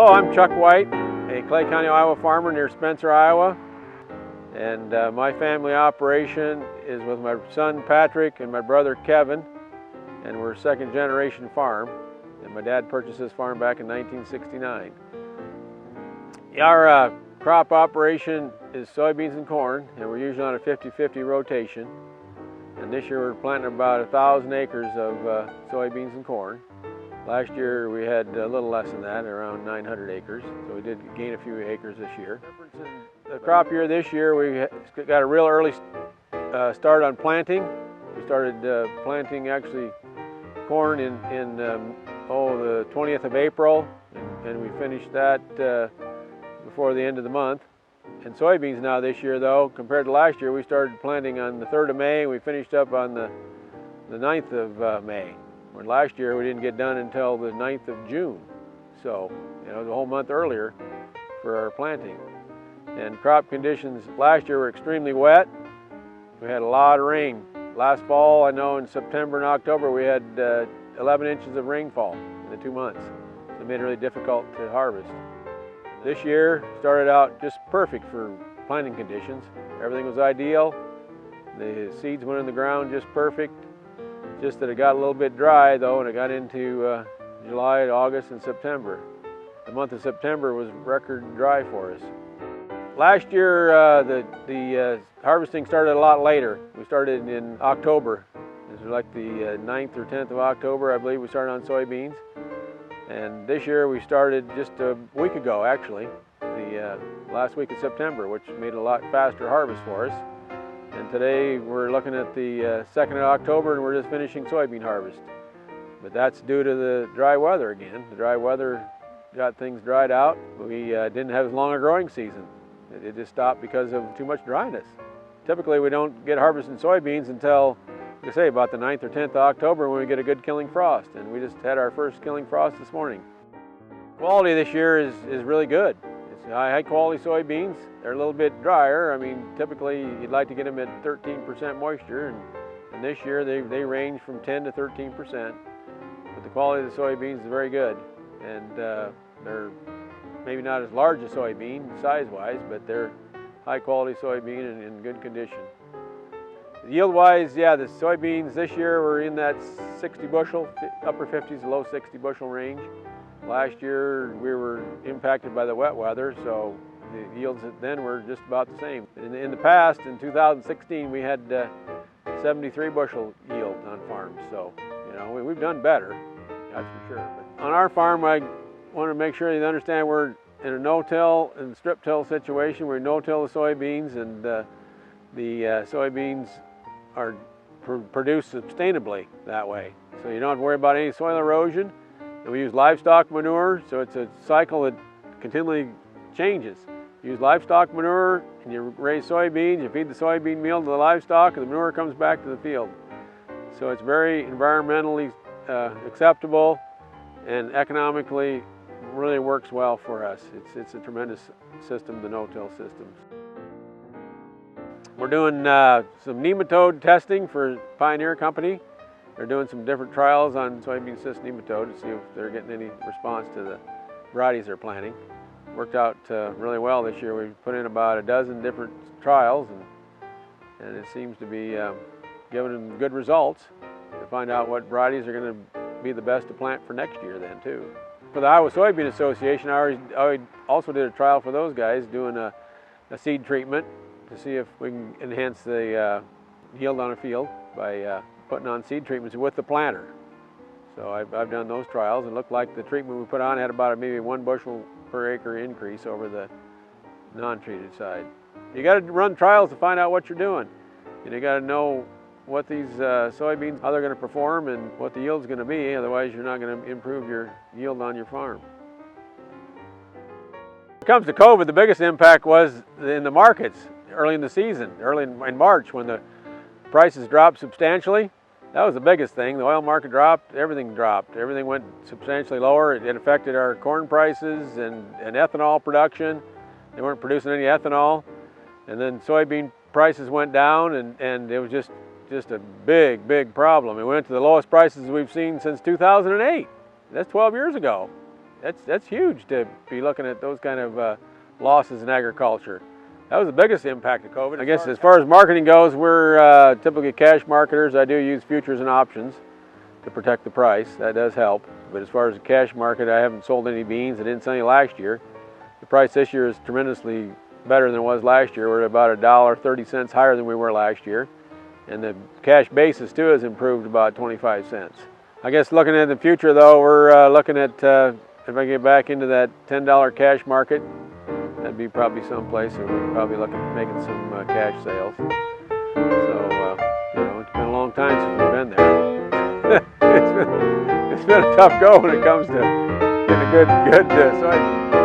Hello, I'm Chuck White, a Clay County, Iowa farmer near Spencer, Iowa. And my family operation is with my son Patrick and my brother Kevin, and we're a second generation farm. And my dad purchased this farm back in 1969. Our crop operation is soybeans and corn, and we're usually on a 50-50 rotation. And this year we're planting about 1,000 acres of soybeans and corn. Last year we had a little less than that, around 900 acres, so we did gain a few acres this year. The crop year this year, we got a real early start on planting. We started planting actually corn in the 20th of April, and we finished that before the end of the month. And soybeans now this year though, compared to last year, we started planting on the 3rd of May and we finished up on the 9th of May. When last year we didn't get done until the 9th of June. So, it was a whole month earlier for our planting. And crop conditions last year were extremely wet. We had a lot of rain. Last fall, I know in September and October, we had 11 inches of rainfall in the 2 months. So it made it really difficult to harvest. This year started out just perfect for planting conditions. Everything was ideal. The seeds went in the ground just perfect. Just that it got a little bit dry though, and it got into July, August, and September. The month of September was record dry for us. Last year, the harvesting started a lot later. We started in October. It was like the 9th or 10th of October, I believe, we started on soybeans. And this year we started just a week ago, actually, the last week of September, which made a lot faster harvest for us. And today we're looking at the 2nd of October and we're just finishing soybean harvest. But that's due to the dry weather again. The dry weather got things dried out. We didn't have as long a growing season. It just stopped because of too much dryness. Typically we don't get harvesting soybeans until, like I say, about the 9th or 10th of October when we get a good killing frost. And we just had our first killing frost this morning. Quality this year is really good. It's high quality soybeans. They're a little bit drier. I mean, typically you'd like to get them at 13% moisture, and this year they range from 10 to 13%. But the quality of the soybeans is very good, and they're maybe not as large as soybean size-wise, but they're high quality soybean and in good condition. Yield-wise, yeah, the soybeans this year were in that 60 bushel, upper 50s to low 60 bushel range. Last year we were impacted by the wet weather, so the yields then were just about the same. In the past, in 2016, we had 73 bushel yield on farms, so we've done better, that's for sure. But on our farm, I want to make sure you understand we're in a no-till and strip-till situation. We no-till the soybeans, and the soybeans are produced sustainably that way. So you don't have to worry about any soil erosion. And we use livestock manure, so it's a cycle that continually changes. You use livestock manure and you raise soybeans, you feed the soybean meal to the livestock, and the manure comes back to the field. So it's very environmentally acceptable and economically really works well for us. It's a tremendous system, the no-till system. We're doing some nematode testing for Pioneer Company. They're doing some different trials on soybean cyst nematode to see if they're getting any response to the varieties they're planting. Worked out really well this year. We put in about a dozen different trials, and it seems to be giving them good results to find out what varieties are going to be the best to plant for next year then too. For the Iowa Soybean Association, I also did a trial for those guys doing a seed treatment to see if we can enhance the yield on a field by putting on seed treatments with the planter. So I've done those trials, and it looked like the treatment we put on had about maybe 1 bushel per acre increase over the non-treated side. You got to run trials to find out what you're doing. And you got to know what these soybeans, how they're going to perform and what the yield's going to be, otherwise you're not going to improve your yield on your farm. When it comes to COVID, the biggest impact was in the markets early in the season, early in March when the prices dropped substantially. That was the biggest thing. The oil market dropped, everything dropped. Everything went substantially lower. It affected our corn prices and ethanol production. They weren't producing any ethanol. And then soybean prices went down, and it was just a big problem. It went to the lowest prices we've seen since 2008. That's 12 years ago. that's huge to be looking at those kind of losses in agriculture. That was the biggest impact of COVID. I guess as far as marketing goes, we're typically cash marketers. I do use futures and options to protect the price. That does help. But as far as the cash market, I haven't sold any beans. I didn't sell any last year. The price this year is tremendously better than it was last year. We're at about $1.30 higher than we were last year. And the cash basis too has improved about 25 cents. I guess looking at the future though, we're looking at if I get back into that $10 cash market, that'd be probably someplace where we're probably looking at making some cash sales. So, you know, it's been a long time since we've been there. It's been a tough go when it comes to getting a good soybean.